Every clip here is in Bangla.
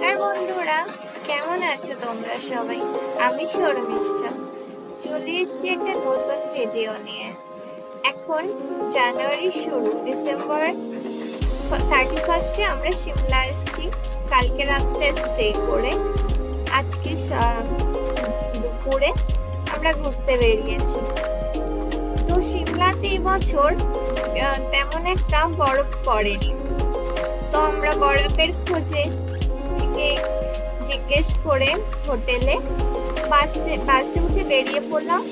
নমস্কার বন্ধুরা, কেমন আছো তোমরা সবাই? আমি শর্মিষ্ঠা চলে এসেছি একটা নতুন ভিডিও নিয়ে। এখন জানুয়ারি শুরু, ডিসেম্বর 31 আমরা সিমলা এসেছি। কালকে রাত্রে স্টে করে আজকে দুপুরে আমরা ঘুরতে বেরিয়েছি। তো সিমলাতে এবছর তেমন একটা বরফ পড়েনি, তো আমরা বরফের খোঁজে জিজ্ঞেস করে হোটেলে বাসে উঠে বেরিয়ে পড়লাম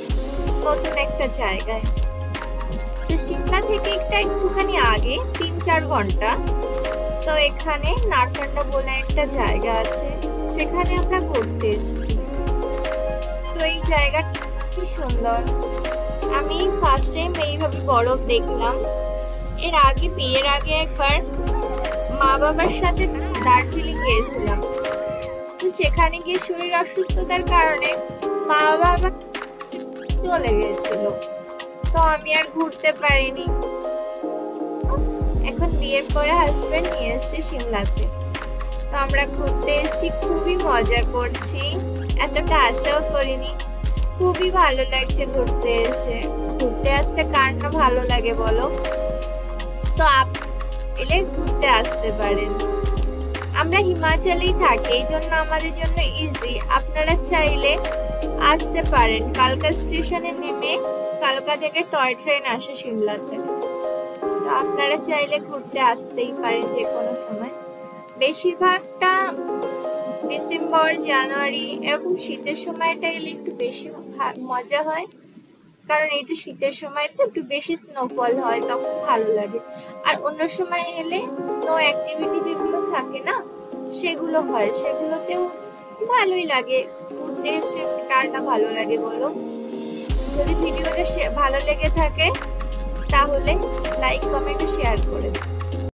নতুন একটা জায়গায়। তো সিমলা থেকে একটুখানি আগে 3-4 ঘন্টা। তো এখানে নারকান্ডা বলে একটা জায়গা আছে, সেখানে আমরা ঘুরতে এসেছি। তো এই জায়গাটা কি সুন্দর, আমি ফার্স্ট টাইম এইভাবে বরফ দেখলাম। বিয়ের আগে একবার মা বাবার সাথে দার্জিলিং গিয়েছিলাম, তো সেখানে গিয়ে শরীর অসুস্থতার কারণে মা বাবা চলে গিয়েছিল, তো আমি আর ঘুরতে পারিনি। এখন বিয়ের পরে হাজবেন্ড নিয়ে এসেছে সিমলাতে, তো আমরা ঘুরতে এসেছি, খুবই মজা করছি, এতটা আশাও করিনি। খুবই ভালো লাগছে ঘুরতে আসতে কার না ভালো লাগে বলো? তো এলে ঘুরতে আসতে পারেন। আমরা হিমাচলেই থাকি, এই জন্য আমাদের জন্য ইজি। আপনারা চাইলে আসতে পারেন। কালকা স্টেশনে নেমে কালকা থেকে টয় ট্রেন আসে সিমলাতে, তো আপনারা চাইলে ঘুরতে আসতেই পারেন যে কোনো সময়। বেশিরভাগটা ডিসেম্বর, জানুয়ারি এরকম শীতের সময়টা এলে একটু বেশি মজা হয়, কারণ এটা শীতের সময় তো একটু বেশি স্নোফল হয়, তখন ভালো লাগে। আর অন্য সময় এলে স্নো অ্যাক্টিভিটি যেগুলো থাকে না, সেগুলো হয়, সেগুলোতেও ভালোই লাগে ঘুরতে এসে। কার না ভালো লাগে বলো? যদি ভিডিওটা ভালো লেগে থাকে তাহলে লাইক, কমেন্ট, শেয়ার করে দিন।